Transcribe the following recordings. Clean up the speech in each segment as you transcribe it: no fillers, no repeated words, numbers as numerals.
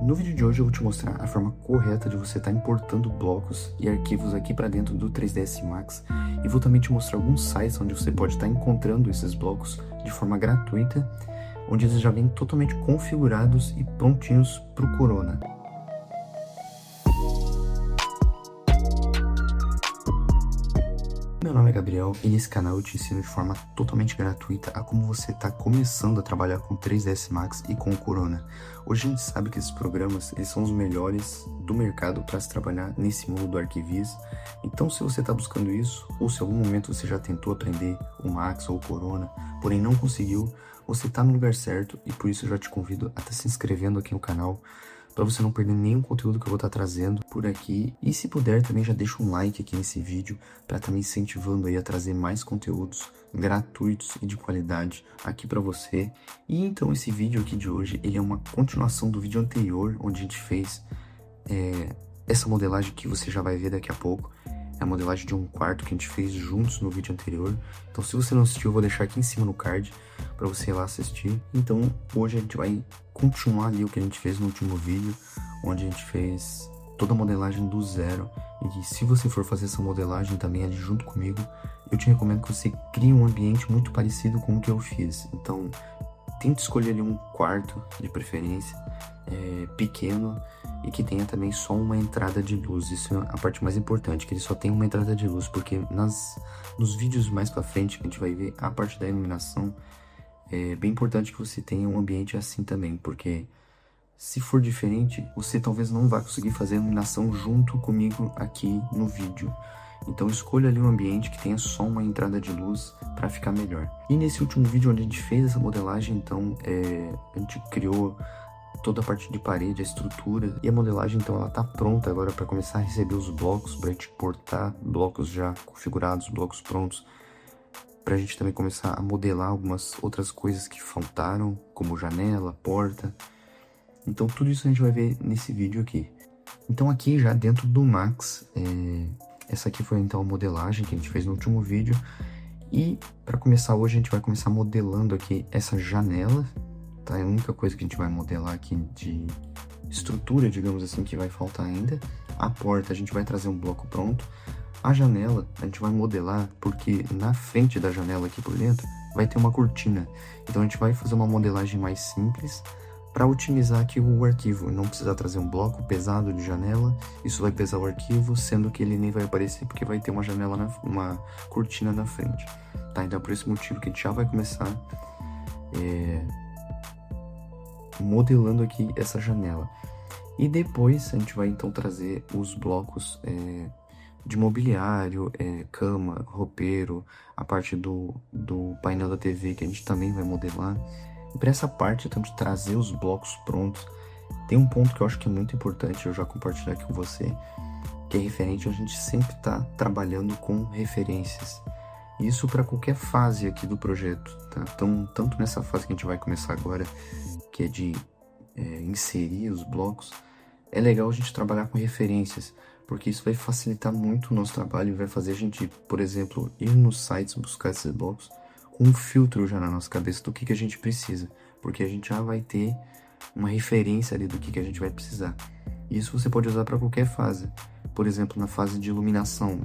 No vídeo de hoje eu vou te mostrar a forma correta de você estar importando blocos e arquivos aqui para dentro do 3ds Max e vou também te mostrar alguns sites onde você pode estar encontrando esses blocos de forma gratuita, onde eles já vêm totalmente configurados e prontinhos para o Corona. Meu nome é Gabriel e nesse canal eu te ensino de forma totalmente gratuita a como você está começando a trabalhar com 3ds Max e com o Corona. Hoje a gente sabe que esses programas eles são os melhores do mercado para se trabalhar nesse mundo do arquivismo. Então se você está buscando isso, ou se em algum momento você já tentou aprender o Max ou o Corona, porém não conseguiu, você está no lugar certo e por isso eu já te convido a estar se inscrevendo aqui no canal, para você não perder nenhum conteúdo que eu vou estar trazendo por aqui. E se puder, também já deixa um like aqui nesse vídeo, para estar me incentivando aí a trazer mais conteúdos gratuitos e de qualidade aqui para você. E então esse vídeo aqui de hoje, ele é uma continuação do vídeo anterior, onde a gente fez essa modelagem que você já vai ver daqui a pouco. É a modelagem de um quarto que a gente fez juntos no vídeo anterior. Então se você não assistiu, eu vou deixar aqui em cima no card para você ir lá assistir. Então hoje a gente vai continuar ali o que a gente fez no último vídeo, onde a gente fez toda a modelagem do zero. E se você for fazer essa modelagem também ali junto comigo, eu te recomendo que você crie um ambiente muito parecido com o que eu fiz. Então tente escolher ali um quarto de preferência, pequeno, e que tenha também só uma entrada de luz. Isso é a parte mais importante, que ele só tem uma entrada de luz, porque nos vídeos mais pra frente que a gente vai ver a parte da iluminação, é bem importante que você tenha um ambiente assim também, porque se for diferente, você talvez não vá conseguir fazer a iluminação junto comigo aqui no vídeo. Então escolha ali um ambiente que tenha só uma entrada de luz para ficar melhor. E nesse último vídeo onde a gente fez essa modelagem, então a gente criou toda a parte de parede, a estrutura, e a modelagem então ela tá pronta agora para começar a receber os blocos, para a gente importar blocos já configurados, blocos prontos, para a gente também começar a modelar algumas outras coisas que faltaram, como janela, porta. Então tudo isso a gente vai ver nesse vídeo aqui. Então aqui já dentro do Max, essa aqui foi então a modelagem que a gente fez no último vídeo. E para começar hoje a gente vai começar modelando aqui essa janela, tá? É a única coisa que a gente vai modelar aqui de estrutura, digamos assim, que vai faltar ainda. A porta a gente vai trazer um bloco pronto. A janela a gente vai modelar porque na frente da janela aqui por dentro vai ter uma cortina. Então a gente vai fazer uma modelagem mais simples para otimizar aqui o arquivo, não precisar trazer um bloco pesado de janela. Isso vai pesar o arquivo, sendo que ele nem vai aparecer porque vai ter uma janela, uma cortina na frente, tá? Então é por esse motivo que a gente já vai começar modelando aqui essa janela. E depois a gente vai então trazer os blocos de mobiliário, cama, roupeiro, a parte do painel da TV que a gente também vai modelar. E para essa parte então de trazer os blocos prontos, tem um ponto que eu acho que é muito importante, eu já compartilhar aqui com você, que é referente a gente sempre tá trabalhando com referências. Isso para qualquer fase aqui do projeto, tá? Então, tanto nessa fase que a gente vai começar agora, que é de inserir os blocos, é legal a gente trabalhar com referências, porque isso vai facilitar muito o nosso trabalho e vai fazer a gente, por exemplo, ir nos sites buscar esses blocos com um filtro já na nossa cabeça do que a gente precisa, porque a gente já vai ter uma referência ali do que a gente vai precisar. Isso você pode usar para qualquer fase. Por exemplo, na fase de iluminação,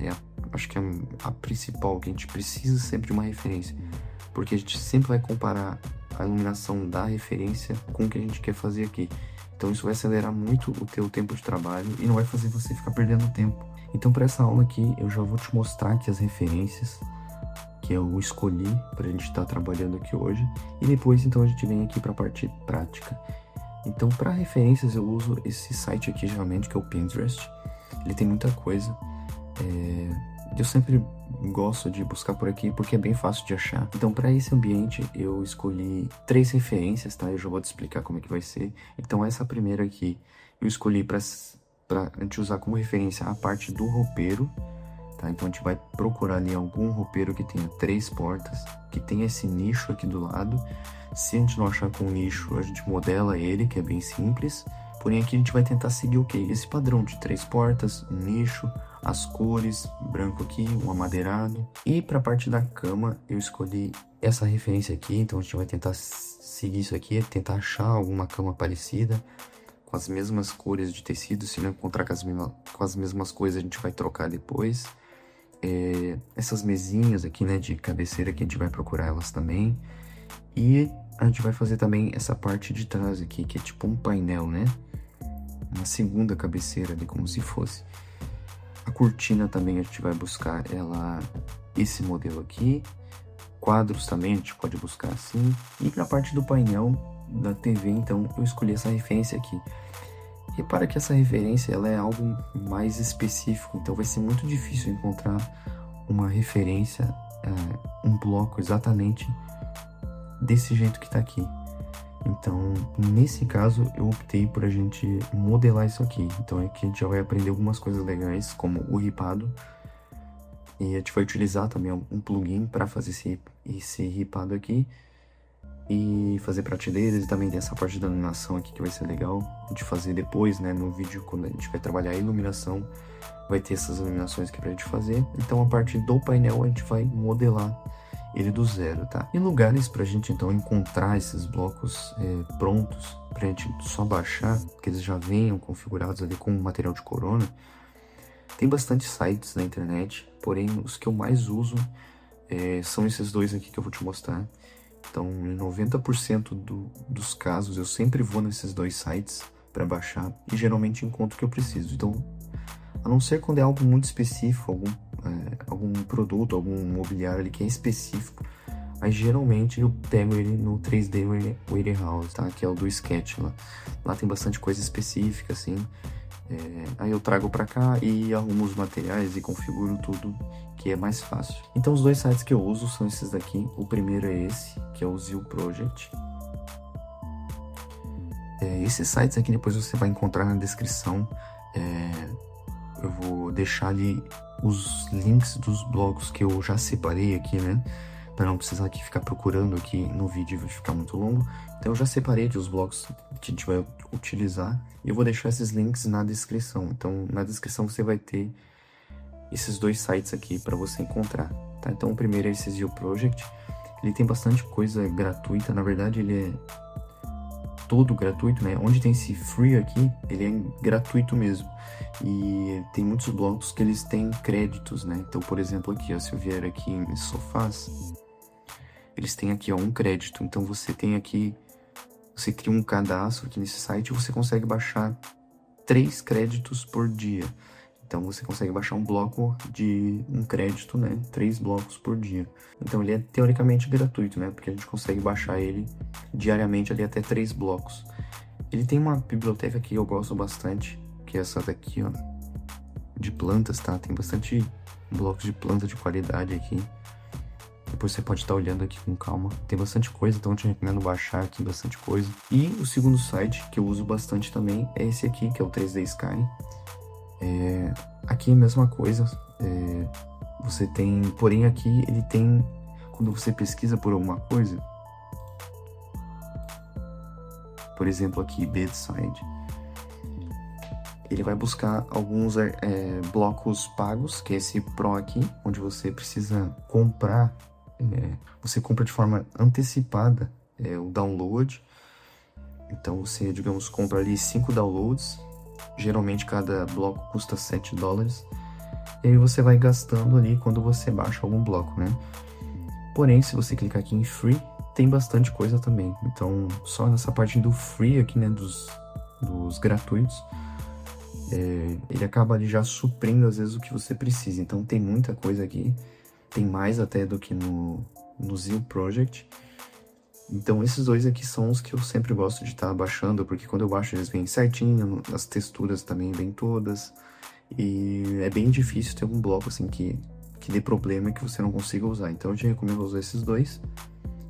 acho que é a principal, que a gente precisa sempre de uma referência, porque a gente sempre vai comparar a iluminação da referência com o que a gente quer fazer aqui. Então isso vai acelerar muito o teu tempo de trabalho e não vai fazer você ficar perdendo tempo. Então para essa aula aqui eu já vou te mostrar aqui as referências que eu escolhi para a gente estar trabalhando aqui hoje, e depois então a gente vem aqui para a parte prática. Então para referências eu uso esse site aqui geralmente, que é o Pinterest. Ele tem muita coisa, eu sempre gosto de buscar por aqui porque é bem fácil de achar. Então para esse ambiente eu escolhi 3 referências, tá? Eu já vou te explicar como é que vai ser. Então essa primeira aqui eu escolhi para a gente usar como referência a parte do roupeiro, tá? Então a gente vai procurar ali algum roupeiro que tenha 3 portas, que tenha esse nicho aqui do lado. Se a gente não achar com nicho, a gente modela ele, que é bem simples. Porém aqui a gente vai tentar seguir o quê? Esse padrão de 3 portas, um nicho, as cores, branco aqui, um amadeirado. E para a parte da cama eu escolhi essa referência aqui, então a gente vai tentar seguir isso aqui, tentar achar alguma cama parecida, com as mesmas cores de tecido. Se não encontrar com as mesmas cores, a gente vai trocar depois. Essas mesinhas aqui, né, de cabeceira, que a gente vai procurar elas também. E a gente vai fazer também essa parte de trás aqui, que é tipo um painel, né? Uma segunda cabeceira ali, como se fosse. A cortina também a gente vai buscar ela, esse modelo aqui. Quadros também a gente pode buscar assim. E na parte do painel da TV, então, eu escolhi essa referência aqui. Repara que essa referência ela é algo mais específico, então vai ser muito difícil encontrar uma referência, um bloco exatamente desse jeito que está aqui. Então, nesse caso, eu optei por a gente modelar isso aqui. Então, aqui a gente já vai aprender algumas coisas legais, como o ripado. E a gente vai utilizar também um plugin para fazer esse ripado aqui. E fazer prateleiras, e também tem essa parte da iluminação aqui que vai ser legal de fazer depois, né, no vídeo, quando a gente vai trabalhar a iluminação, vai ter essas iluminações aqui pra gente fazer. Então a parte do painel a gente vai modelar ele do zero, tá? E lugares pra gente então encontrar esses blocos prontos, pra gente só baixar, que eles já venham configurados ali com o material de Corona. Tem bastante sites na internet, porém os que eu mais uso são esses dois aqui que eu vou te mostrar. Então, em 90% dos casos, eu sempre vou nesses dois sites para baixar e geralmente encontro o que eu preciso. Então, a não ser quando é algo muito específico, algum produto, algum mobiliário ali que é específico, aí geralmente eu pego ele no 3D Warehouse, tá? Que é o do Sketch lá. Lá tem bastante coisa específica, assim. Aí eu trago para cá e arrumo os materiais e configuro tudo, que é mais fácil. Então os dois sites que eu uso são esses daqui. O primeiro é esse, que é o Zeal Project. Esses sites aqui depois você vai encontrar na descrição. Eu vou deixar ali os links dos blogs que eu já separei aqui, né? Para não precisar aqui ficar procurando aqui no vídeo, vai ficar muito longo. Então eu já separei os blogs que a gente vai utilizar e eu vou deixar esses links na descrição. Então na descrição você vai ter esses dois sites aqui para você encontrar, tá? Então o primeiro é esse Zeal Project. Ele tem bastante coisa gratuita, na verdade ele é todo gratuito, né? Onde tem esse free aqui, ele é gratuito mesmo. E tem muitos blocos que eles têm créditos, né? Então, por exemplo, aqui, ó, se eu vier aqui em sofás, eles têm aqui, ó, um crédito. Então você tem aqui, você cria um cadastro aqui nesse site e você consegue baixar 3 créditos por dia. Então você consegue baixar um bloco de um crédito, né? 3 blocos por dia. Então ele é teoricamente gratuito, né? Porque a gente consegue baixar ele diariamente ali até 3 blocos. Ele tem uma biblioteca que eu gosto bastante, que é essa daqui, ó, de plantas, tá? Tem bastante blocos de planta de qualidade aqui. Depois você pode estar olhando aqui com calma. Tem bastante coisa, então eu te recomendo baixar aqui bastante coisa. E o segundo site que eu uso bastante também é esse aqui, que é o 3D Sky. Aqui é a mesma coisa, você tem, porém aqui ele tem, quando você pesquisa por alguma coisa, por exemplo aqui, Bedside, ele vai buscar alguns blocos pagos, que é esse Pro aqui, onde você precisa comprar, você compra de forma antecipada o download. Então você, digamos, compra ali 5 downloads. Geralmente cada bloco custa $7. E aí você vai gastando ali quando você baixa algum bloco, né? Porém, se você clicar aqui em Free, tem bastante coisa também. Então, só nessa parte do Free aqui, né? Dos gratuitos, ele acaba ali já suprindo às vezes o que você precisa. Então tem muita coisa aqui. Tem mais até do que no Zeal Project. Então esses dois aqui são os que eu sempre gosto de estar baixando, porque quando eu baixo eles vêm certinho, as texturas também vêm todas, e é bem difícil ter um bloco assim que dê problema e que você não consiga usar. Então eu te recomendo usar esses dois,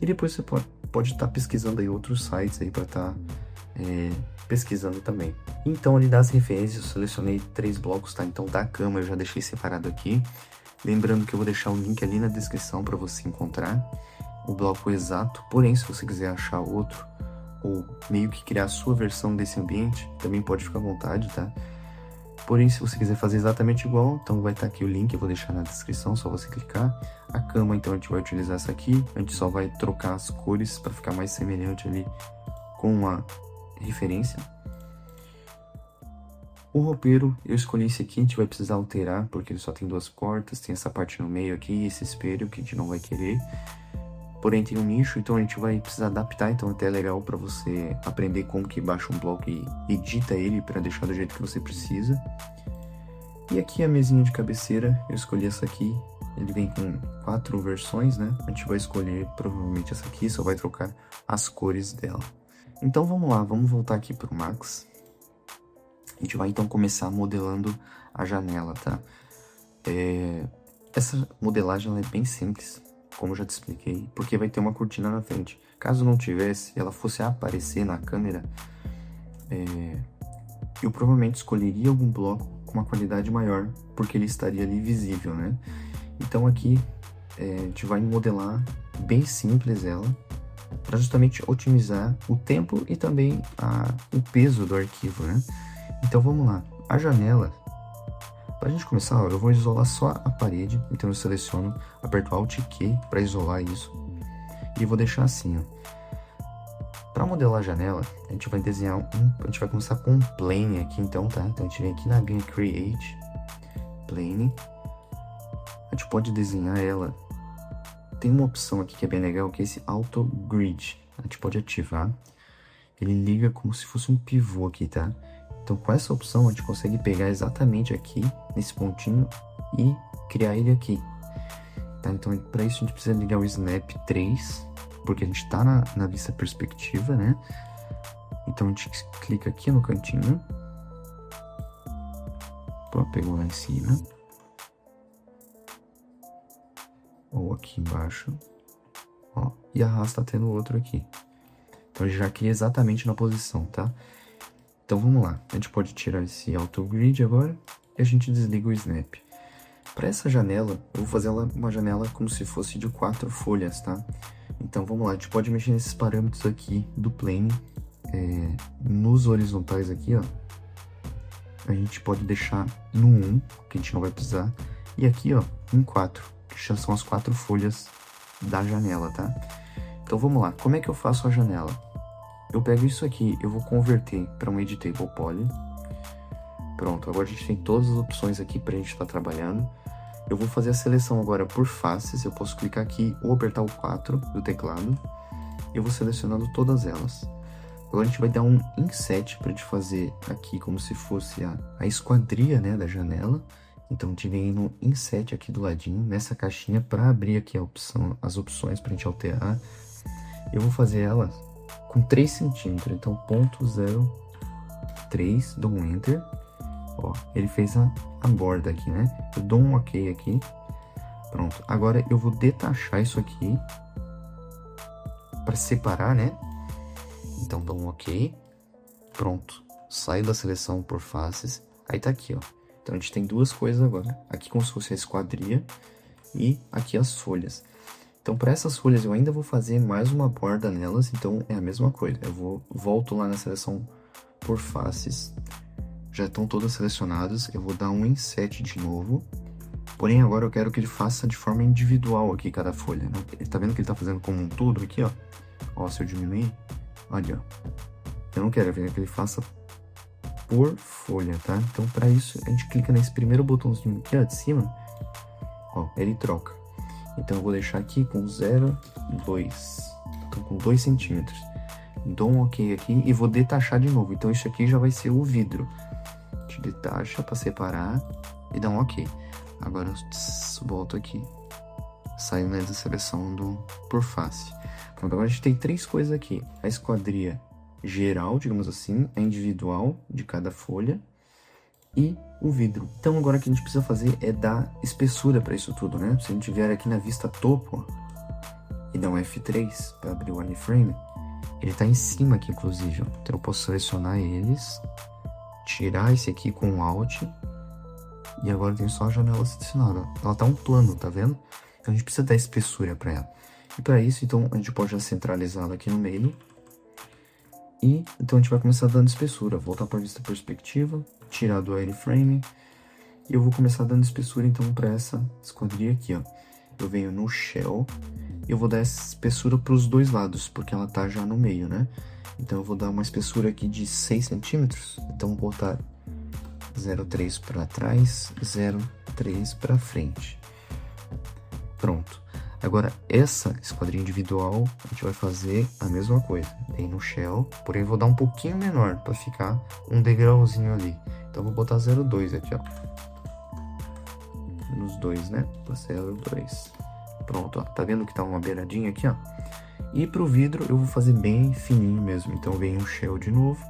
e depois você pode estar pesquisando aí outros sites aí para estar pesquisando também. Então ali das referências eu selecionei 3 blocos, tá? Então da cama eu já deixei separado aqui, lembrando que eu vou deixar o link ali na descrição para você encontrar o bloco exato. Porém, se você quiser achar outro ou meio que criar a sua versão desse ambiente, também pode ficar à vontade, tá? Porém, se você quiser fazer exatamente igual, então vai estar aqui o link, eu vou deixar na descrição, só você clicar. A cama, então, a gente vai utilizar essa aqui, a gente só vai trocar as cores para ficar mais semelhante ali com a referência. O roupeiro, eu escolhi esse aqui, a gente vai precisar alterar, porque ele só tem 2 portas, tem essa parte no meio aqui, esse espelho que a gente não vai querer. Porém tem um nicho, então a gente vai precisar adaptar, então até é legal para você aprender como que baixa um bloco e edita ele para deixar do jeito que você precisa. E aqui a mesinha de cabeceira, eu escolhi essa aqui, ele vem com 4 versões, né? A gente vai escolher provavelmente essa aqui, só vai trocar as cores dela. Então vamos lá, vamos voltar aqui pro Max. A gente vai então começar modelando a janela, tá? Essa modelagem ela é bem simples, como eu já te expliquei, porque vai ter uma cortina na frente. Caso não tivesse, ela fosse aparecer na câmera, eu provavelmente escolheria algum bloco com uma qualidade maior, porque ele estaria ali visível, né? Então aqui a gente vai modelar bem simples ela, para justamente otimizar o tempo e também o peso do arquivo, né? Então vamos lá, a janela, para a gente começar, ó, eu vou isolar só a parede, então eu seleciono, aperto Alt Q para isolar isso e vou deixar assim, ó. Para modelar a janela, a gente vai desenhar a gente vai começar com um plane aqui então, tá? Então a gente vem aqui na linha Create, Plane, a gente pode desenhar ela. Tem uma opção aqui que é bem legal, que é esse Auto Grid. A gente pode ativar. Ele liga como se fosse um pivô aqui, tá? Então, com essa opção, a gente consegue pegar exatamente aqui, nesse pontinho, e criar ele aqui. Tá? Então, para isso, a gente precisa ligar o Snap 3, porque a gente tá na vista perspectiva, né? Então, a gente clica aqui no cantinho. Pô, pegou lá em cima. Ou aqui embaixo, ó, e arrasta até no outro aqui. Então ele já cria exatamente na posição, tá? Então vamos lá, a gente pode tirar esse Auto Grid agora e a gente desliga o Snap. Para essa janela, eu vou fazer ela uma janela como se fosse de 4 folhas, tá? Então vamos lá, a gente pode mexer nesses parâmetros aqui do plane, nos horizontais aqui, ó. A gente pode deixar no 1, que a gente não vai precisar, e aqui, ó, em 4. Que são as 4 folhas da janela, tá? Então vamos lá, como é que eu faço a janela? Eu pego isso aqui, eu vou converter para um Editable Poly. Pronto, agora a gente tem todas as opções aqui pra gente estar trabalhando. Eu vou fazer a seleção agora por faces, eu posso clicar aqui ou apertar o 4 do teclado. Eu vou selecionando todas elas. Agora a gente vai dar um Inset pra gente fazer aqui como se fosse a esquadria, né, da janela. Então, a gente vem no Inset aqui do ladinho, nessa caixinha, para abrir aqui as opções para a gente alterar. Eu vou fazer ela com 3 centímetros, então 0.03, dou um Enter. Ó, ele fez a borda aqui, né? Eu dou um OK aqui. Pronto, agora eu vou detachar isso aqui para separar, né? Então, dou um OK. Pronto, saio da seleção por faces. Aí tá aqui, ó. Então, a gente tem 2 coisas agora. Aqui como se fosse a esquadria e aqui as folhas. Então, para essas folhas, eu ainda vou fazer mais uma borda nelas. Então, é a mesma coisa. Eu volto lá na seleção por faces. Já estão todas selecionadas. Eu vou dar um Inset de novo. Porém, agora eu quero que ele faça de forma individual aqui cada folha, né? Ele tá vendo que ele tá fazendo como um todo aqui, ó. Ó, se eu diminuir, olha, ó. Eu não quero que ele faça por folha, tá? Então, para isso, a gente clica nesse primeiro botãozinho aqui, ó, de cima. Ó, ele troca. Então, eu vou deixar aqui com 0,2. Então, com 2 centímetros. Dou um OK aqui e vou detachar de novo. Então, isso aqui já vai ser o vidro. A gente detacha para separar e dá um OK. Agora, eu volto aqui. Saio nessa seleção por face. Pronto, agora a gente tem 3 coisas aqui. A esquadria geral, digamos assim, a individual de cada folha e o vidro. Então agora o que a gente precisa fazer é dar espessura para isso tudo, né? Se a gente vier aqui na vista topo e dar um F3 para abrir o wireframe, ele tá em cima aqui, inclusive, ó. Então eu posso selecionar eles, tirar esse aqui com o Alt e agora tem só a janela selecionada. Ela tá um plano, tá vendo? Então a gente precisa dar espessura para ela. E para isso, então, a gente pode já centralizá-la aqui no meio. E então a gente vai começar dando espessura, voltar para a vista perspectiva, tirar do wireframe. E eu vou começar dando espessura então para essa esquadria aqui, ó. Eu venho no Shell e eu vou dar essa espessura para os 2 lados, porque ela tá já no meio, né? Então eu vou dar uma espessura aqui de 6 centímetros. Então vou botar 0,3 para trás, 0,3 para frente. Pronto. Agora, essa esquadrinha individual, a gente vai fazer a mesma coisa. Vem no shell, porém vou dar um pouquinho menor para ficar um degrauzinho ali. Então, vou botar 0,2 aqui, ó. Nos dois, né? 0,2. Pronto, ó. Tá vendo que tá uma beiradinha aqui, ó? E pro vidro eu vou fazer bem fininho mesmo. Então, vem um shell de novo.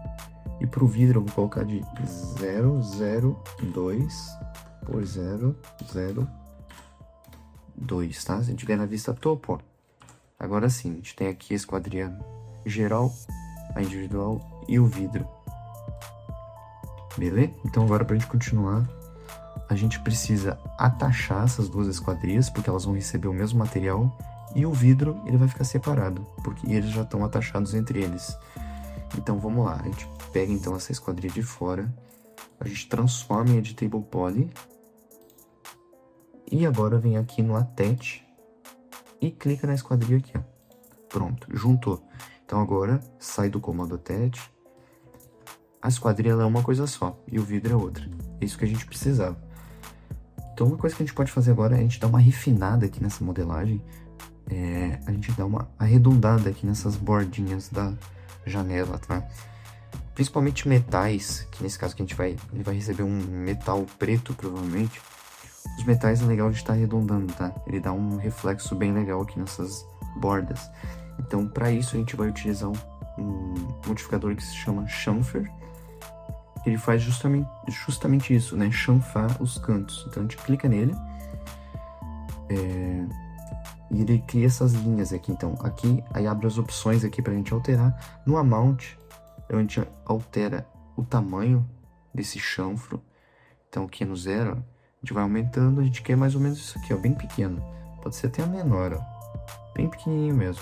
E pro vidro eu vou colocar de 0,02 por 0,02, tá? Se a gente tiver na vista topo, ó. Agora sim, a gente tem aqui a esquadria geral, a individual e o vidro. Beleza? Então agora pra gente continuar, a gente precisa atachar essas duas esquadrias, porque elas vão receber o mesmo material. E o vidro, ele vai ficar separado, porque eles já estão atachados entre eles. Então vamos lá, a gente pega então essa esquadria de fora, a gente transforma em Editable Poly, e agora vem aqui no Attach e clica na esquadria aqui, ó. Pronto, juntou. Então agora sai do comando Attach, a esquadria ela é uma coisa só e o vidro é outra. É isso que a gente precisava. Então uma coisa que a gente pode fazer agora é a gente dar uma refinada aqui nessa modelagem, a gente dá uma arredondada aqui nessas bordinhas da janela, tá? Principalmente metais, que nesse caso que ele vai receber um metal preto, provavelmente. Os metais é legal de estar arredondando, tá? Ele dá um reflexo bem legal aqui nessas bordas. Então, para isso, a gente vai utilizar um modificador que se chama Chamfer. Ele faz justamente isso, né? Chanfar os cantos. Então, a gente clica nele. E ele cria essas linhas aqui, então. Aqui, aí abre as opções aqui pra gente alterar. No Amount, a gente altera o tamanho desse chanfro. Então, aqui no 0, a gente vai aumentando. A gente quer mais ou menos isso aqui, ó, bem pequeno. Pode ser até menor, ó. Bem pequenininho mesmo.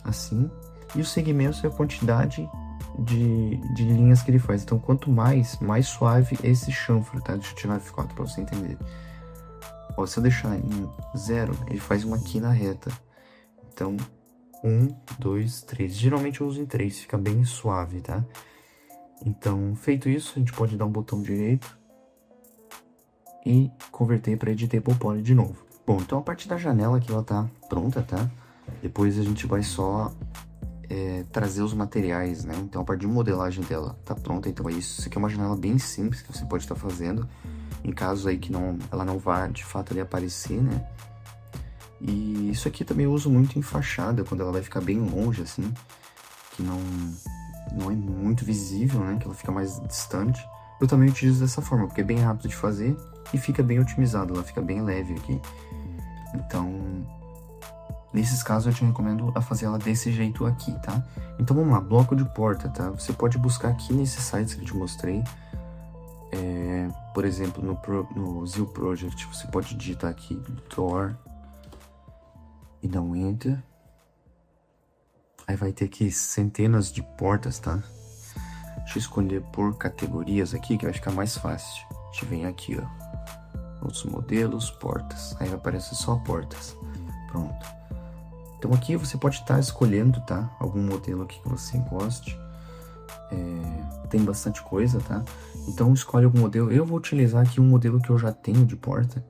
Assim. E os segmentos é a quantidade de linhas que ele faz. Então, quanto mais suave é esse chanfro, tá? Deixa eu tirar F4 pra você entender. Ó, se eu deixar em 0, ele faz uma quina reta. Então, 1, 2, 3. Geralmente eu uso em 3, fica bem suave, tá? Então, feito isso, a gente pode dar um botão direito e converter para Editable Poly de novo. Bom, então a parte da janela aqui ela tá pronta, tá? Depois a gente vai só trazer os materiais, né? Então a parte de modelagem dela tá pronta, então é isso. Isso aqui é uma janela bem simples que você pode estar fazendo. Em caso aí que ela não vá de fato ali aparecer, né? E isso aqui também eu uso muito em fachada, quando ela vai ficar bem longe, assim, que não é muito visível, né? Que ela fica mais distante. Eu também utilizo dessa forma, porque é bem rápido de fazer e fica bem otimizado, ela fica bem leve aqui. Então, nesses casos eu te recomendo a fazer ela desse jeito aqui, tá? Então vamos lá, bloco de porta, tá? Você pode buscar aqui nesses sites que eu te mostrei. Por exemplo, no Zeal Project, você pode digitar aqui Door e dar um Enter. Aí vai ter aqui centenas de portas, tá? Deixa eu escolher por categorias aqui, que vai ficar mais fácil. A gente vem aqui, ó. Outros modelos, portas. Aí aparece só portas. Pronto. Então aqui você pode estar escolhendo, tá? Algum modelo aqui que você goste. Tem bastante coisa, tá? Então escolhe algum modelo. Eu vou utilizar aqui um modelo que eu já tenho de porta.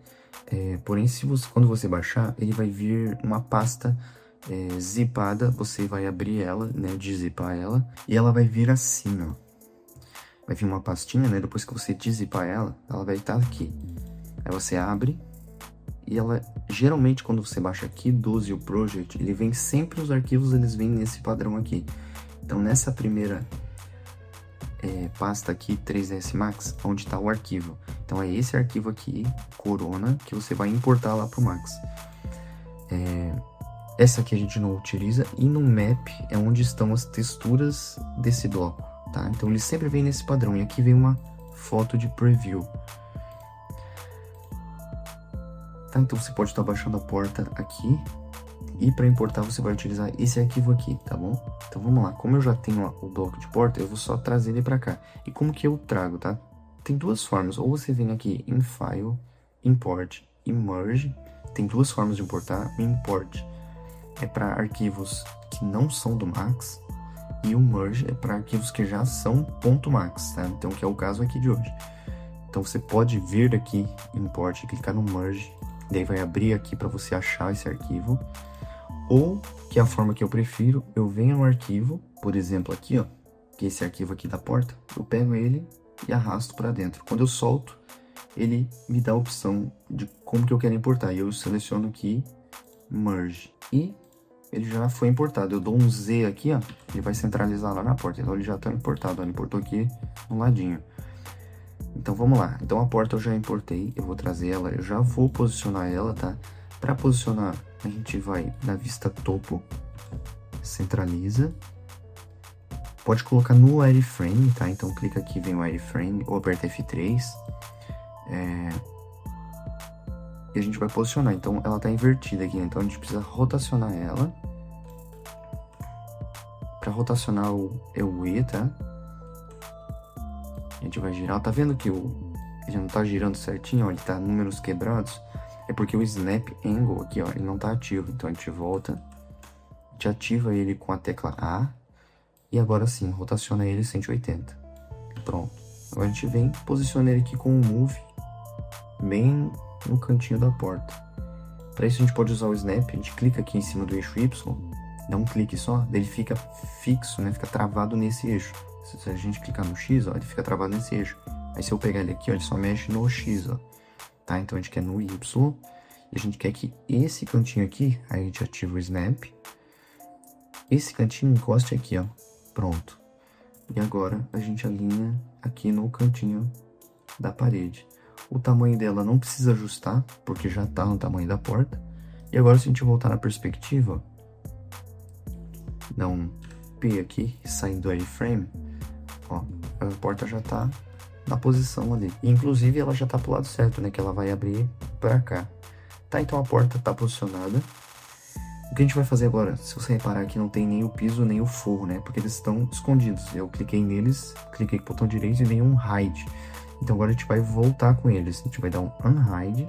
Porém, quando você baixar, ele vai vir uma pasta zipada. Você vai abrir ela, né? Dezipar ela. E ela vai vir assim, ó. Vai vir uma pastinha, né? Depois que você dezipar ela, ela vai estar aqui. Aí você abre. E ela, geralmente, quando você baixa aqui do Zeal Project, ele vem sempre os arquivos, eles vêm nesse padrão aqui. Então, nessa primeira pasta aqui, 3ds Max, onde está o arquivo. Então, é esse arquivo aqui, Corona, que você vai importar lá para o Max. Essa aqui a gente não utiliza. E no Map é onde estão as texturas desse bloco, tá? Então, ele sempre vem nesse padrão. E aqui vem uma foto de preview. Tá? Então, você pode estar baixando a porta aqui. E para importar, você vai utilizar esse arquivo aqui, tá bom? Então, vamos lá. Como eu já tenho o bloco de porta, eu vou só trazer ele para cá. E como que eu trago, tá? Tem duas formas. Ou você vem aqui em File, Import e Merge. Tem duas formas de importar. O Import é para arquivos que não são do Max. E o merge é para arquivos que já são .max, tá? Então, que é o caso aqui de hoje. Então, você pode vir aqui, import, clicar no merge, daí vai abrir aqui para você achar esse arquivo. Ou, que é a forma que eu prefiro, eu venho no arquivo, por exemplo, aqui, ó, que é esse arquivo aqui da porta, eu pego ele e arrasto para dentro. Quando eu solto, ele me dá a opção de como que eu quero importar. E eu seleciono aqui, merge. E ele já foi importado. Eu dou um Z aqui, ó, ele vai centralizar lá na porta. Então ele já está importado, ó, ele importou aqui no ladinho. Então vamos lá. Então a porta eu já importei, eu vou trazer ela, eu já vou posicionar ela, tá? Para posicionar, a gente vai na vista topo, centraliza. Pode colocar no wireframe, tá? Então clica aqui, vem o wireframe, ou aperta F3. E a gente vai posicionar. Então ela tá invertida aqui, então a gente precisa rotacionar ela. Para rotacionar é o E, tá? A gente vai girar. Tá vendo que ele não tá girando certinho, ó, ele tá números quebrados? É porque o Snap Angle aqui, ó, ele não tá ativo. Então a gente volta, a gente ativa ele com a tecla A. E agora sim, rotaciona ele 180. Pronto. Agora a gente vem, posiciona ele aqui com o Move bem no cantinho da porta. Para isso a gente pode usar o Snap, a gente clica aqui em cima do eixo Y, dá um clique só, daí ele fica fixo, né? Fica travado nesse eixo. Se a gente clicar no X, ó, ele fica travado nesse eixo. Aí se eu pegar ele aqui, ó, ele só mexe no X, ó. Tá? Então a gente quer no Y, e a gente quer que esse cantinho aqui, aí a gente ativa o Snap, esse cantinho encoste aqui, ó. Pronto. E agora a gente alinha aqui no cantinho da parede. O tamanho dela não precisa ajustar, porque já tá no tamanho da porta. E agora se a gente voltar na perspectiva, ó, dá um P aqui, saindo do wireframe, ó, a porta já tá na posição ali. E, inclusive ela já tá pro lado certo, né, que ela vai abrir pra cá. Tá, então a porta tá posicionada. O que a gente vai fazer agora? Se você reparar aqui, não tem nem o piso, nem o forro, né? Porque eles estão escondidos. Eu cliquei neles, cliquei com o botão direito e dei um hide. Então agora a gente vai voltar com eles. A gente vai dar um unhide.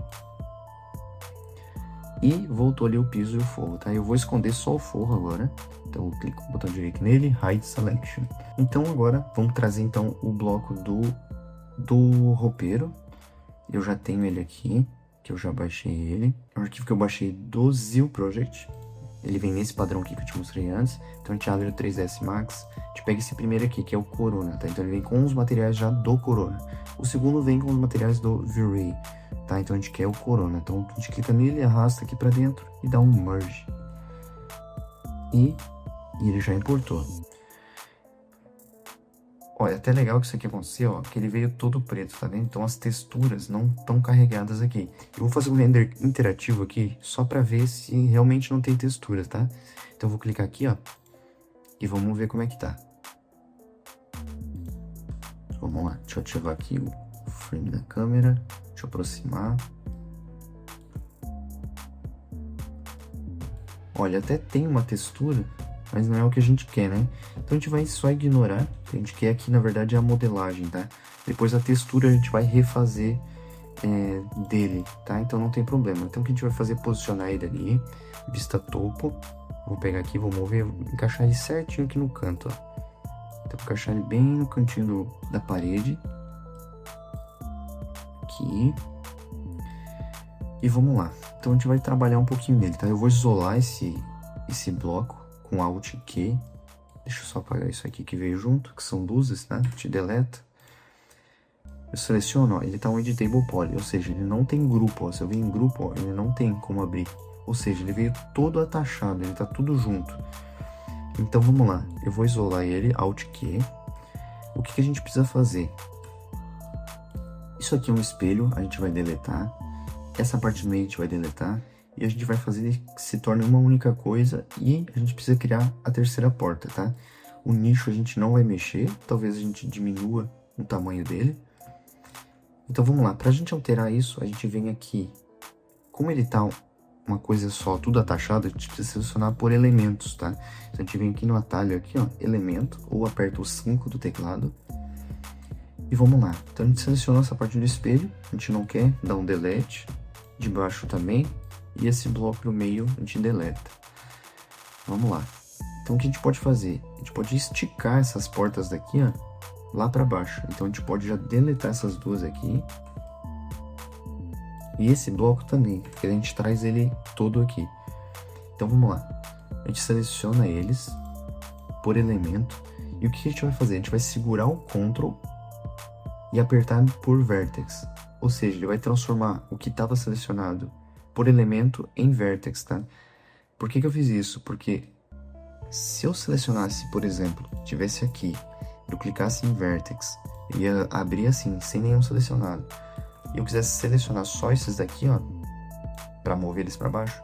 E voltou ali o piso e o forro, tá? Eu vou esconder só o forro agora. Então eu clico com o botão direito nele, hide selection. Então agora vamos trazer então o bloco do roupeiro. Eu já tenho ele aqui, que eu já baixei ele. É um arquivo que eu baixei do Zeal Project. Ele vem nesse padrão aqui que eu te mostrei antes. Então a gente abre o 3ds Max, a gente pega esse primeiro aqui, que é o Corona, tá? Então ele vem com os materiais já do Corona. O segundo vem com os materiais do V-Ray, tá? Então a gente quer o Corona. Então a gente clica nele, arrasta aqui pra dentro e dá um Merge. E ele já importou. Olha, até legal que isso aqui aconteceu, ó, que ele veio todo preto, tá vendo? Então as texturas não estão carregadas aqui. Eu vou fazer um render interativo aqui, só pra ver se realmente não tem texturas, tá? Então eu vou clicar aqui, ó, e vamos ver como é que tá. Vamos lá, deixa eu ativar aqui o frame da câmera, deixa eu aproximar. Olha, até tem uma textura, mas não é o que a gente quer, né? Então a gente vai só ignorar. O que a gente quer aqui, na verdade, é a modelagem, tá? Depois a textura a gente vai refazer dele, tá? Então não tem problema. Então o que a gente vai fazer é posicionar ele ali, vista topo. Vou pegar aqui, vou mover, encaixar ele certinho aqui no canto, ó. Então vou encaixar ele bem no cantinho da parede. Aqui. E vamos lá. Então a gente vai trabalhar um pouquinho nele, tá? Eu vou isolar esse bloco com Alt Q. Deixa eu só apagar isso aqui que veio junto, que são luzes, né? Te deleta. Eu seleciono, ó, ele tá um Editable Poly, ou seja, ele não tem grupo, ó. Se eu vir em grupo, ó, ele não tem como abrir. Ou seja, ele veio todo atachado, ele tá tudo junto. Então vamos lá, eu vou isolar ele, Alt Q. O que a gente precisa fazer? Isso aqui é um espelho, a gente vai deletar. Essa parte do meio a gente vai deletar. E a gente vai fazer que se torne uma única coisa. E a gente precisa criar a terceira porta, tá? O nicho a gente não vai mexer. Talvez a gente diminua o tamanho dele. Então vamos lá. Pra gente alterar isso, a gente vem aqui. Como ele tá uma coisa só, tudo atachado, a gente precisa selecionar por elementos, tá? Então a gente vem aqui no atalho, aqui, ó, elemento. Ou aperta o 5 do teclado. E vamos lá. Então a gente selecionou essa parte do espelho. A gente não quer, dá um delete. De baixo também. E esse bloco no meio a gente deleta. Vamos lá. Então o que a gente pode fazer? A gente pode esticar essas portas daqui, ó, lá para baixo. Então a gente pode já deletar essas duas aqui. E esse bloco também, porque a gente traz ele todo aqui. Então vamos lá. A gente seleciona eles por elemento. E o que a gente vai fazer? A gente vai segurar o Ctrl e apertar por Vertex. Ou seja, ele vai transformar o que estava selecionado por elemento em Vertex, tá? Por que eu fiz isso? Porque se eu selecionasse, por exemplo, tivesse aqui, eu clicasse em Vertex, ia abrir assim, sem nenhum selecionado, e eu quisesse selecionar só esses daqui, ó, para mover eles para baixo,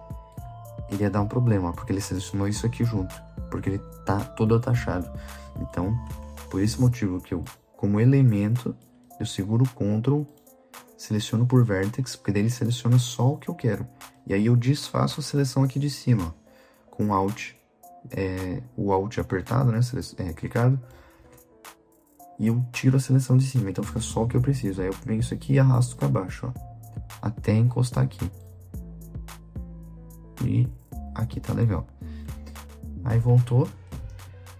ele ia dar um problema, porque ele selecionou isso aqui junto, porque ele tá todo atachado. Então, por esse motivo que eu, como elemento, eu seguro o Ctrl, seleciono por Vertex, porque daí ele seleciona só o que eu quero. E aí eu desfaço a seleção aqui de cima, com Alt, o Alt apertado, né, clicado, e eu tiro a seleção de cima, então fica só o que eu preciso. Aí eu venho isso aqui e arrasto para baixo, ó, até encostar aqui. E aqui tá legal. Aí voltou.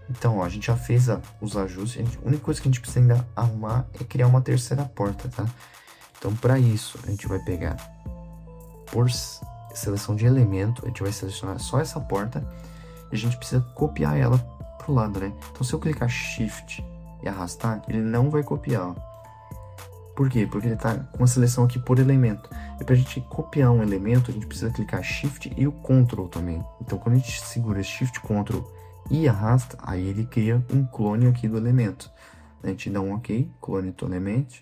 Então, ó, a gente já fez os ajustes. A única coisa que a gente precisa ainda arrumar é criar uma terceira porta, tá? Então, para isso, a gente vai pegar por seleção de elemento, a gente vai selecionar só essa porta e a gente precisa copiar ela pro lado, né? Então, se eu clicar Shift e arrastar, ele não vai copiar, ó. Por quê? Porque ele tá com a seleção aqui por elemento. E pra gente copiar um elemento, a gente precisa clicar Shift e o Ctrl também. Então, quando a gente segura Shift, Ctrl e arrasta, aí ele cria um clone aqui do elemento. A gente dá um OK, clone to element,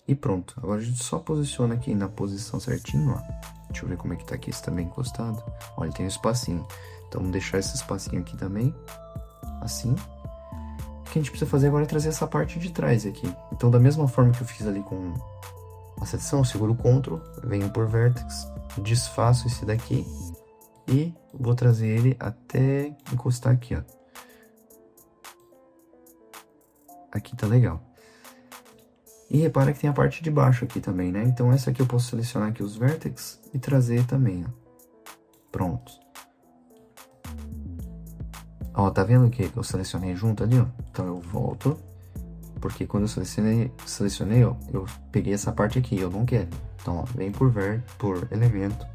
e pronto. Agora a gente só posiciona aqui na posição certinho, ó. Deixa eu ver como é que tá aqui, se tá bem encostado. Olha, tem um espacinho. Então, vamos deixar esse espacinho aqui também, assim. O que a gente precisa fazer agora é trazer essa parte de trás aqui. Então, da mesma forma que eu fiz ali com a seleção, eu seguro o Ctrl, venho por Vertex, desfaço esse daqui e vou trazer ele até encostar aqui, ó. Aqui tá legal. E repara que tem a parte de baixo aqui também, né? Então, essa aqui eu posso selecionar aqui os Vertex e trazer também, ó. Pronto. Ó, tá vendo que eu selecionei junto ali, ó? Então eu volto, porque quando eu selecionei, ó, eu peguei essa parte aqui, eu não quero. Então, ó, vem por elemento,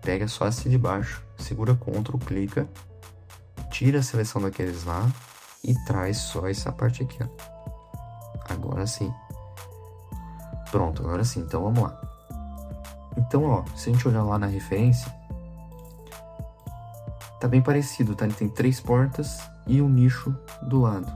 pega só esse de baixo, segura Ctrl, clica, tira a seleção daqueles lá e traz só essa parte aqui, ó. Agora sim. Pronto, agora sim, então vamos lá. Então, ó, se a gente olhar lá na referência, tá bem parecido, tá? Ele tem 3 portas e um nicho do lado.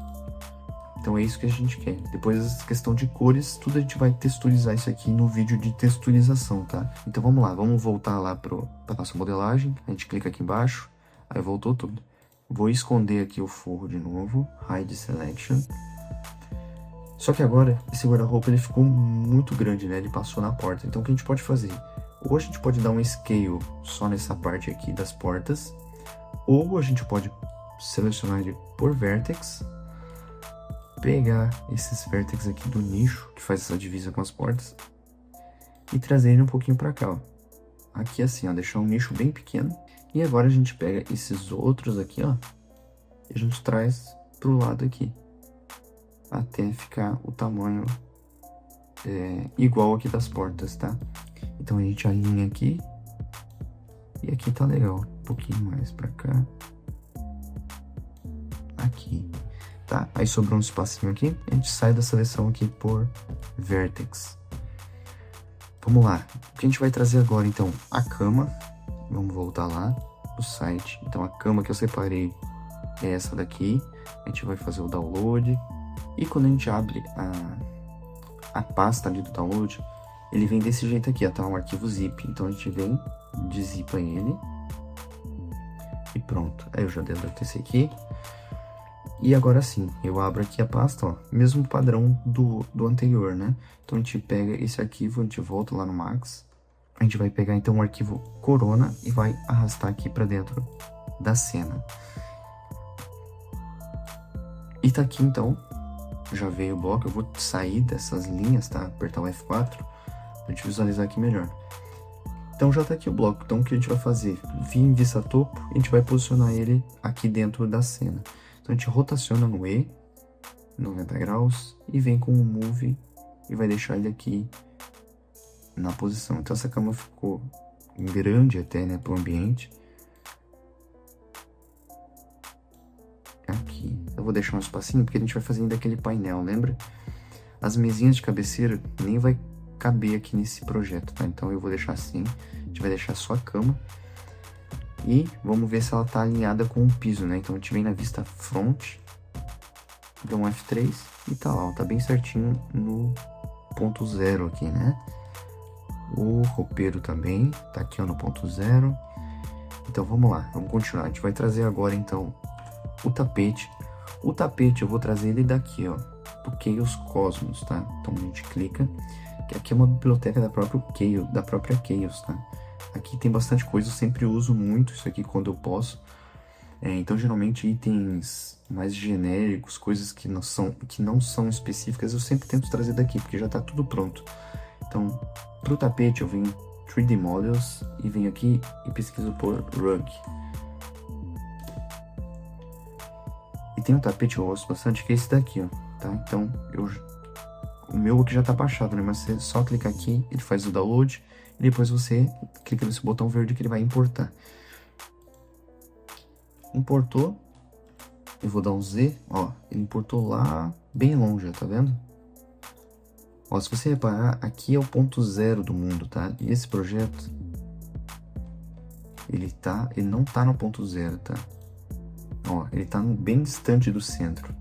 Então é isso que a gente quer. Depois, a questão de cores, tudo a gente vai texturizar isso aqui no vídeo de texturização, tá? Então vamos lá, vamos voltar lá pra nossa modelagem. A gente clica aqui embaixo, aí voltou tudo. Vou esconder aqui o forro de novo, Hide Selection. Só que agora, esse guarda-roupa ele ficou muito grande, né? Ele passou na porta. Então o que a gente pode fazer? Ou a gente pode dar um scale só nessa parte aqui das portas, ou a gente pode selecionar ele por Vertex, pegar esses Vertex aqui do nicho, que faz essa divisa com as portas, e trazer ele um pouquinho pra cá, ó. Aqui assim, ó, deixar um nicho bem pequeno. E agora a gente pega esses outros aqui, ó, e a gente traz pro lado aqui, até ficar o tamanho igual aqui das portas, tá? Então a gente alinha aqui, e aqui tá legal, um pouquinho mais pra cá, aqui, tá? Aí sobrou um espacinho aqui, a gente sai da seleção aqui por Vertex. Vamos lá, o que a gente vai trazer agora então? A cama, vamos voltar lá no site. Então a cama que eu separei é essa daqui, a gente vai fazer o download, e quando a gente abre a pasta ali do download, ele vem desse jeito aqui, ó, tá? Um arquivo zip. Então a gente vem, dezipa ele e pronto. Aí eu já deleto esse aqui. E agora sim, eu abro aqui a pasta, ó, mesmo padrão do anterior, né? Então a gente pega esse arquivo, a gente volta lá no Max. A gente vai pegar então o arquivo Corona e vai arrastar aqui pra dentro da cena. E tá aqui então, já veio o bloco. Eu vou sair dessas linhas, tá? Apertar o F4 pra gente visualizar aqui melhor. Então já tá aqui o bloco. Então o que a gente vai fazer? Vir em vista topo, a gente vai posicionar ele aqui dentro da cena. Então a gente rotaciona no E, 90 graus, e vem com o Move e vai deixar ele aqui na posição. Então essa cama ficou grande até, né, pro ambiente. Aqui. Eu vou deixar um espacinho porque a gente vai fazer ainda aquele painel, lembra? As mesinhas de cabeceira nem vai caber aqui nesse projeto, tá? Então eu vou deixar assim, a gente vai deixar só a cama e vamos ver se ela tá alinhada com o piso, né? Então a gente vem na vista front, dá um F3 e tá lá, ó, tá bem certinho no ponto zero aqui, né? O roupeiro também tá aqui, ó, no ponto zero. Então vamos lá, vamos continuar. A gente vai trazer agora então o tapete. O tapete eu vou trazer ele daqui, ó, do Chaos Cosmos, tá? Então a gente clica, que aqui é uma biblioteca da própria Chaos, tá? Aqui tem bastante coisa, eu sempre uso muito isso aqui quando eu posso. Então geralmente itens mais genéricos, coisas que não são específicas, eu sempre tento trazer daqui, porque já tá tudo pronto. Então, pro tapete eu venho 3D Models e venho aqui e pesquiso por Rug. E tem um tapete que eu gosto bastante, que é esse daqui, ó, tá? Então, o meu aqui já tá baixado, né? Mas você só clicar aqui, ele faz o download, e depois você clica nesse botão verde que ele vai importar. Importou, eu vou dar um Z, ó, ele importou lá bem longe, tá vendo? Ó, se você reparar, aqui é o ponto zero do mundo, tá? E esse projeto, ele não tá no ponto zero, tá? Ó, ele tá bem distante do centro.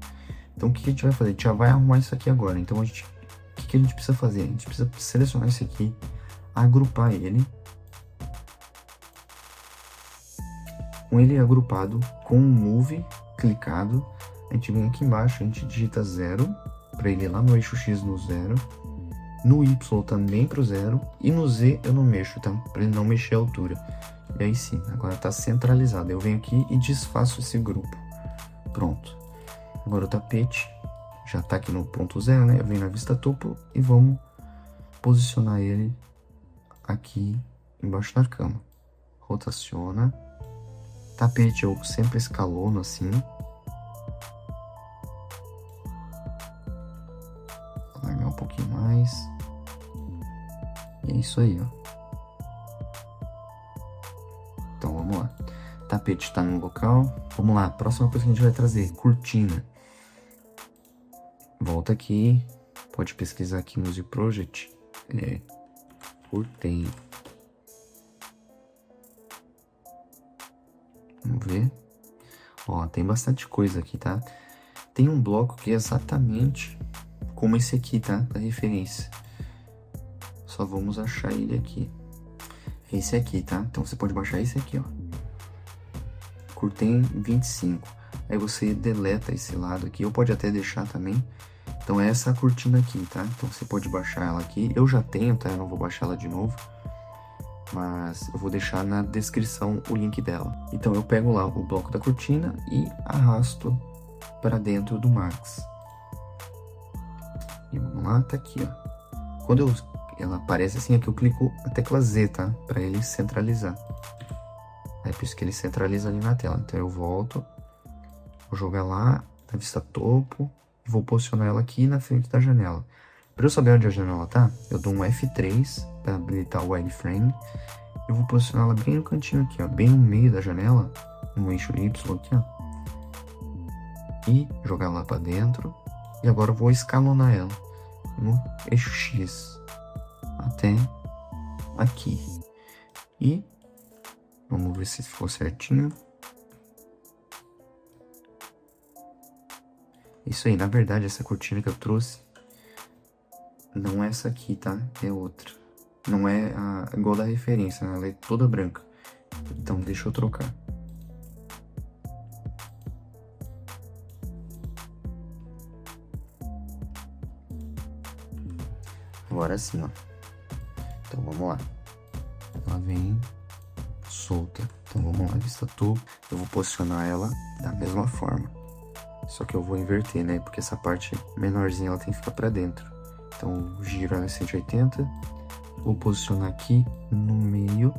Então o que a gente vai fazer? A gente já vai arrumar isso aqui agora. Então o que a gente precisa fazer? A gente precisa selecionar esse aqui, agrupar ele. Com ele agrupado, com o Move clicado, a gente vem aqui embaixo, a gente digita 0, para ele ir lá no eixo X no 0, no Y também pro 0, e no Z eu não mexo, tá? Para ele não mexer a altura. E aí sim, agora tá centralizado. Eu venho aqui e desfaço esse grupo. Pronto. Agora o tapete já tá aqui no ponto 0, né? Eu venho na vista topo e vamos posicionar ele aqui embaixo da cama. Rotaciona. Tapete eu sempre escalono assim. Alargar um pouquinho mais. E é isso aí, ó. Então vamos lá. Tapete está no local. Vamos lá, próxima coisa que a gente vai trazer, cortina. Volta aqui. Pode pesquisar aqui Music Project. Curtain. Vamos ver. Ó, tem bastante coisa aqui, tá? Tem um bloco que é exatamente como esse aqui, tá? Da referência. Só vamos achar ele aqui. Esse aqui, tá? Então você pode baixar esse aqui, ó. Curtain 25. Aí você deleta esse lado aqui. Ou pode até deixar também. Então é essa cortina aqui, tá? Então você pode baixar ela aqui. Eu já tenho, tá? Eu não vou baixar ela de novo. Mas eu vou deixar na descrição o link dela. Então eu pego lá o bloco da cortina e arrasto para dentro do Max. E vamos lá, tá aqui, ó. Quando ela aparece assim, aqui eu clico a tecla Z, tá? Para ele centralizar. É por isso que ele centraliza ali na tela. Então eu volto, vou jogar lá na vista topo e vou posicionar ela aqui na frente da janela. Para eu saber onde a janela tá, eu dou um F3 para habilitar o wireframe. Eu vou posicionar ela bem no cantinho aqui, ó, bem no meio da janela, no eixo Y aqui, ó. E jogar lá para dentro. E agora eu vou escalonar ela no eixo X até aqui. E vamos ver se ficou certinho. Isso aí, na verdade, essa cortina que eu trouxe não é essa aqui, tá? É outra. Não é igual da referência, né? Ela é toda branca. Então, deixa eu trocar. Agora sim, ó. Então, vamos lá. Ela vem solta. Então, vamos lá, vista topo. Eu vou posicionar ela da mesma forma. Só que eu vou inverter, né? Porque essa parte menorzinha, ela tem que ficar pra dentro. Então, o giro é 180 Vou posicionar aqui no meio,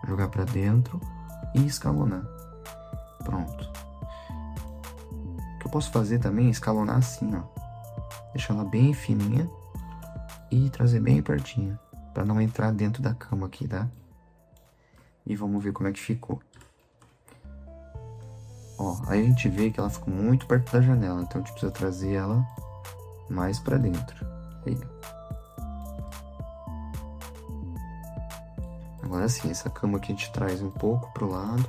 jogar pra dentro e escalonar. Pronto. O que eu posso fazer também é escalonar assim, ó. Deixar ela bem fininha e trazer bem pertinho, pra não entrar dentro da cama aqui, tá? E vamos ver como é que ficou. Ó, aí a gente vê que ela ficou muito perto da janela, então a gente precisa trazer ela mais pra dentro. Aí. Agora sim, essa cama aqui a gente traz um pouco pro lado.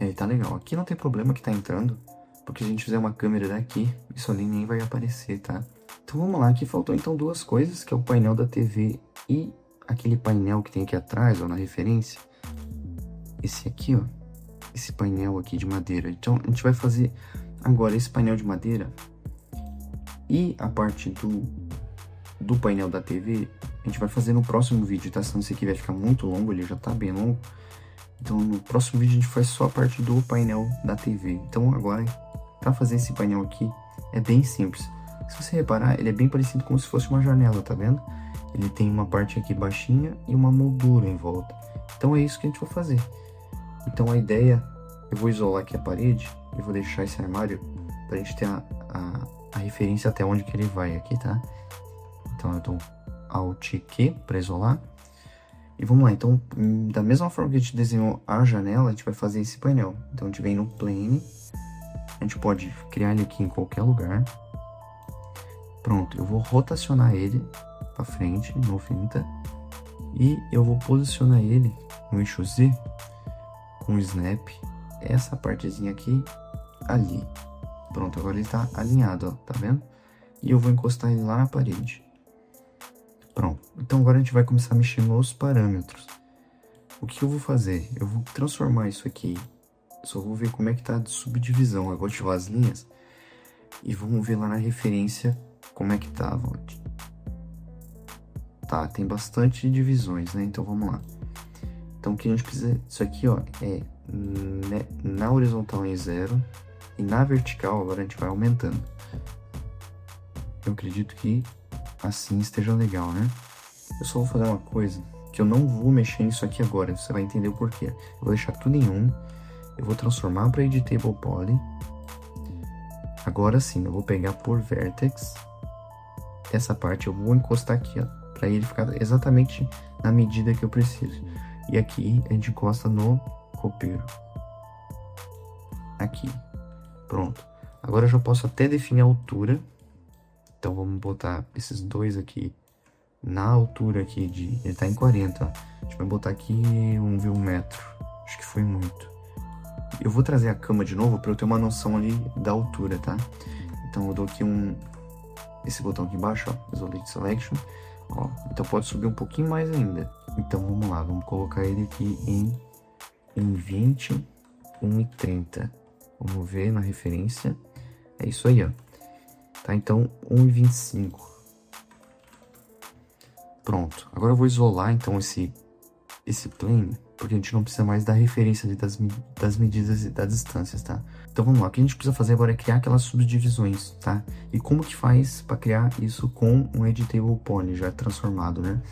E aí tá legal. Aqui não tem problema que tá entrando, porque se a gente fizer uma câmera daqui, isso ali nem vai aparecer, tá? Então vamos lá, aqui faltou então duas coisas, que é o painel da TV e aquele painel que tem aqui atrás, ó, na referência. Esse aqui, ó, esse painel aqui de madeira. Então a gente vai fazer agora esse painel de madeira e a parte do painel da TV, a gente vai fazer no próximo vídeo, tá? Senão esse aqui vai ficar muito longo, ele já tá bem longo. Então no próximo vídeo a gente faz só a parte do painel da TV. Então agora, para fazer esse painel aqui, é bem simples. Se você reparar, ele é bem parecido como se fosse uma janela, tá vendo? Ele tem uma parte aqui baixinha e uma moldura em volta. Então é isso que a gente vai fazer. Então a ideia, eu vou isolar aqui a parede e vou deixar esse armário pra gente ter a referência até onde que ele vai aqui, tá? Então eu dou Alt Q para isolar. E vamos lá, então da mesma forma que a gente desenhou a janela, a gente vai fazer esse painel. Então a gente vem no Plane, a gente pode criar ele aqui em qualquer lugar. Pronto, eu vou rotacionar ele para frente, 90, e eu vou posicionar ele no eixo Z com o Snap, essa partezinha aqui, ali. Pronto, agora ele tá alinhado, ó, tá vendo? E eu vou encostar ele lá na parede. Pronto, então agora a gente vai começar a mexer nos parâmetros. O que eu vou fazer? Eu vou transformar isso aqui, só vou ver como é que tá de subdivisão. Eu vou ativar as linhas e vamos ver lá na referência como é que tá, Valt. Tá, tem bastante divisões, né? Então vamos lá. Então o que a gente precisa, isso aqui, ó, é na horizontal em 0 e na vertical agora a gente vai aumentando. Eu acredito que assim esteja legal, né? Eu só vou fazer uma coisa, que eu não vou mexer nisso aqui agora, você vai entender o porquê. Eu vou deixar tudo em 1, eu vou transformar para Editable Poly. Agora sim, eu vou pegar por Vertex, essa parte eu vou encostar aqui, ó, para ele ficar exatamente na medida que eu preciso. E aqui a gente encosta no copeiro. Aqui. Pronto. Agora eu já posso até definir a altura. Então vamos botar esses dois aqui na altura aqui de... Ele tá em 40, ó. A gente vai botar aqui, vamos ver, 1 metro. Acho que foi muito. Eu vou trazer a cama de novo para eu ter uma noção ali da altura, tá? Então eu dou aqui esse botão aqui embaixo, ó, Isolate Selection. Ó, então pode subir um pouquinho mais ainda. Então vamos lá, vamos colocar ele aqui em 20, 1 e 30. Vamos ver na referência. É isso aí, ó. Tá, então 1,25. Pronto. Agora eu vou isolar então esse plane, porque a gente não precisa mais da referência ali das medidas e das distâncias, tá? Então vamos lá, o que a gente precisa fazer agora é criar aquelas subdivisões, tá? E como que faz para criar isso com um Editable Poly já transformado, né?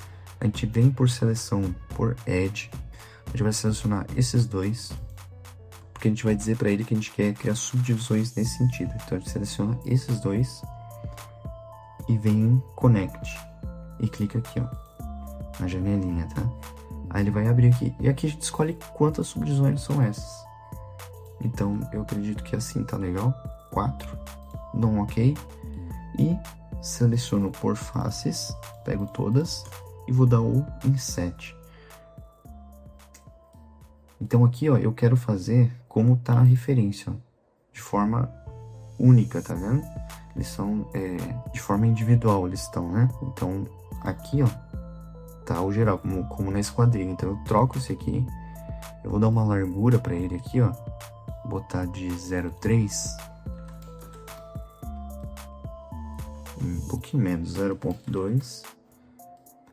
A gente vem por seleção por Edge, a gente vai selecionar esses dois, porque a gente vai dizer para ele que a gente quer criar subdivisões nesse sentido. Então a gente seleciona esses dois e vem em Connect e clica aqui, ó, na janelinha, tá? Aí ele vai abrir aqui, e aqui a gente escolhe quantas subdivisões são essas. Então eu acredito que assim tá legal, 4, dou um OK e seleciono por faces, pego todas e vou dar o Inset. Então aqui, ó, eu quero fazer como tá na referência, ó, de forma única, tá vendo? Eles são de forma individual, eles estão, né? Então aqui, ó, tá o geral, como nesse quadrinho. Então eu troco esse aqui, eu vou dar uma largura para ele aqui, ó, botar de 0,3, um pouquinho menos, 0,2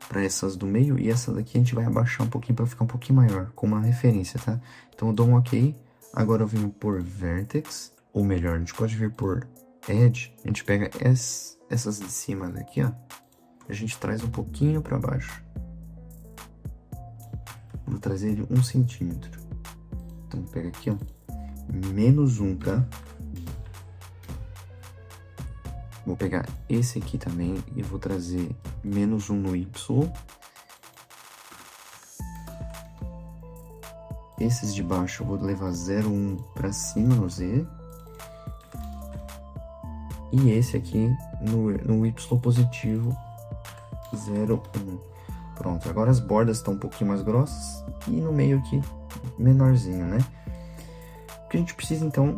para essas do meio, e essa daqui a gente vai abaixar um pouquinho para ficar um pouquinho maior, como uma referência, tá? Então eu dou um OK, Agora eu venho por Vertex, ou melhor, a gente pode vir por Edge. A gente pega essas de cima daqui, ó. A gente traz um pouquinho para baixo. Vou trazer ele 1 centímetro. Então pega aqui, ó, -1, tá? Vou pegar esse aqui também e vou trazer -1 no Y. Esses de baixo eu vou levar 0,1 para cima no Z. E esse aqui no Y positivo, 0,1. Pronto, agora as bordas estão um pouquinho mais grossas e no meio aqui menorzinho, né? O que a gente precisa então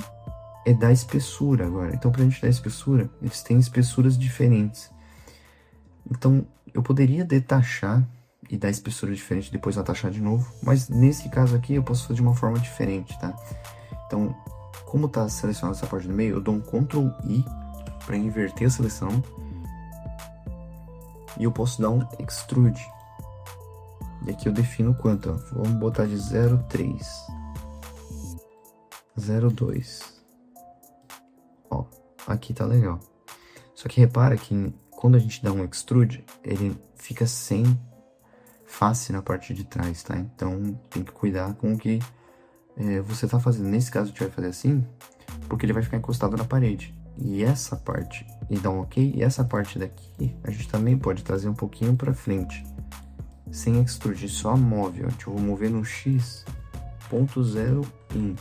é dar espessura agora. Então, pra gente dar espessura, eles têm espessuras diferentes. Então, eu poderia detachar e dar espessura diferente, depois atachar de novo. Mas nesse caso aqui, eu posso fazer de uma forma diferente, tá? Então, como tá selecionada essa parte do meio, eu dou um Ctrl I para inverter a seleção. E eu posso dar um Extrude. E aqui eu defino quanto, ó. Vamos botar de 0,3. 0,2. Ó, aqui tá legal. Só que repara que quando a gente dá um extrude, ele fica sem face na parte de trás, tá? Então tem que cuidar com o que você tá fazendo. Nesse caso a gente vai fazer assim, porque ele vai ficar encostado na parede. E essa parte, e dá um ok, e essa parte daqui, a gente também pode trazer um pouquinho pra frente. Sem extrude, só move, ó. Eu vou mover no X, ponto 0, in.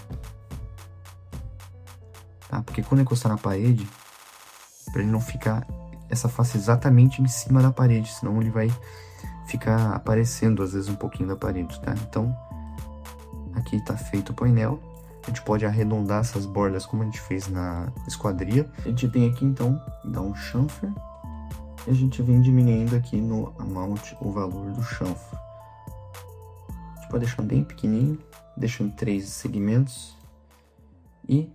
Tá? Porque quando encostar na parede, para ele não ficar essa face exatamente em cima da parede, senão ele vai ficar aparecendo às vezes um pouquinho da parede, tá? Então, aqui tá feito o painel. A gente pode arredondar essas bordas como a gente fez na esquadria. A gente tem aqui então, dá um chamfer. E a gente vem diminuindo aqui no amount o valor do chanfre. A gente pode deixar bem pequenininho, deixa em 3 segmentos. E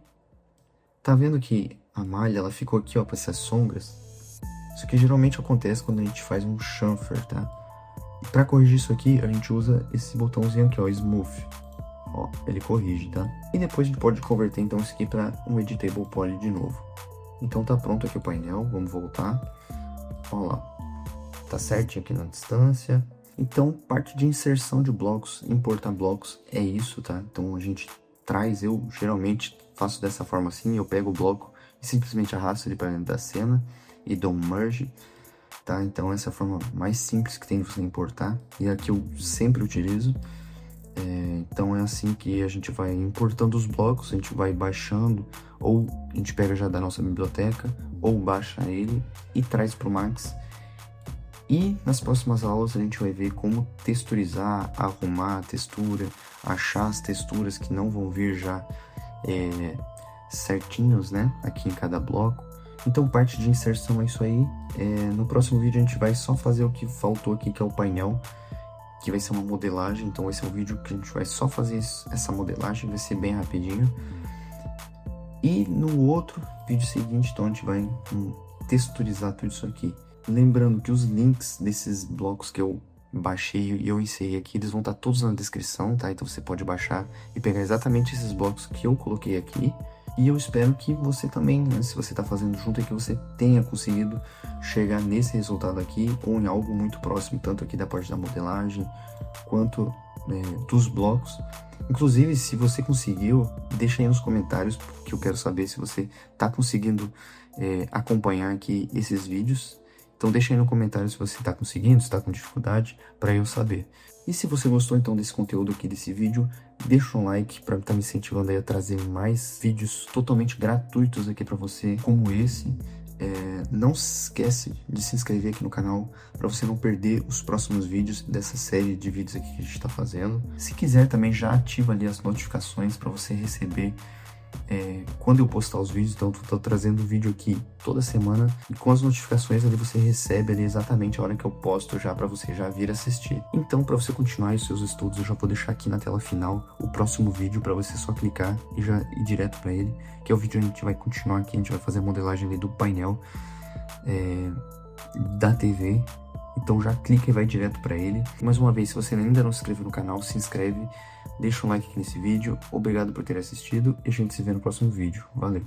tá vendo que a malha ela ficou aqui, ó, para essas sombras? Isso aqui geralmente acontece quando a gente faz um chamfer, tá? E para corrigir isso aqui, a gente usa esse botãozinho aqui, ó, Smooth. Ó, ele corrige, tá? E depois a gente pode converter então isso aqui para um Editable Poly de novo. Então tá pronto aqui o painel, vamos voltar. Ó lá, tá certinho aqui na distância. Então, parte de inserção de blocos, importar blocos, é isso, tá? Então a gente traz, eu geralmente faço dessa forma assim, eu pego o bloco e simplesmente arrasto ele para dentro da cena e dou um merge, tá? Então essa é a forma mais simples que tem de você importar e é a que eu sempre utilizo. Então é assim que a gente vai importando os blocos, a gente vai baixando, ou a gente pega já da nossa biblioteca, ou baixa ele e traz para o Max. E nas próximas aulas a gente vai ver como texturizar, arrumar a textura, achar as texturas que não vão vir já certinhos, né, aqui em cada bloco. Então parte de inserção é isso aí. No próximo vídeo a gente vai só fazer o que faltou aqui, que é o painel, que vai ser uma modelagem. Então esse é o vídeo que a gente vai só fazer essa modelagem, vai ser bem rapidinho. E no outro vídeo seguinte, então a gente vai texturizar tudo isso aqui. Lembrando que os links desses blocos que eu baixei e eu encerrei aqui, eles vão estar todos na descrição, tá? Então você pode baixar e pegar exatamente esses blocos que eu coloquei aqui. E eu espero que você também, né, se você está fazendo junto, é que você tenha conseguido chegar nesse resultado aqui, ou em algo muito próximo, tanto aqui da parte da modelagem, quanto dos blocos. Inclusive, se você conseguiu, deixa aí nos comentários, que eu quero saber se você está conseguindo acompanhar aqui esses vídeos. Então deixa aí no comentário se você está conseguindo, se está com dificuldade, para eu saber. E se você gostou então desse conteúdo aqui, desse vídeo, deixa um like para estar me incentivando aí a trazer mais vídeos totalmente gratuitos aqui para você, como esse. Não se esquece de se inscrever aqui no canal para você não perder os próximos vídeos dessa série de vídeos aqui que a gente está fazendo. Se quiser também já ativa ali as notificações para você receber quando eu postar os vídeos. Então eu tô trazendo vídeo aqui toda semana e com as notificações ali você recebe ali exatamente a hora que eu posto já para você já vir assistir. Então para você continuar os seus estudos, eu já vou deixar aqui na tela final o próximo vídeo para você só clicar e já ir direto para ele, que é o vídeo onde a gente vai continuar aqui, a gente vai fazer a modelagem ali do painel da TV. Então já clica e vai direto para ele. Mais uma vez, se você ainda não se inscreveu no canal, se inscreve Deixa um like aqui nesse vídeo, obrigado por ter assistido e a gente se vê no próximo vídeo. Valeu!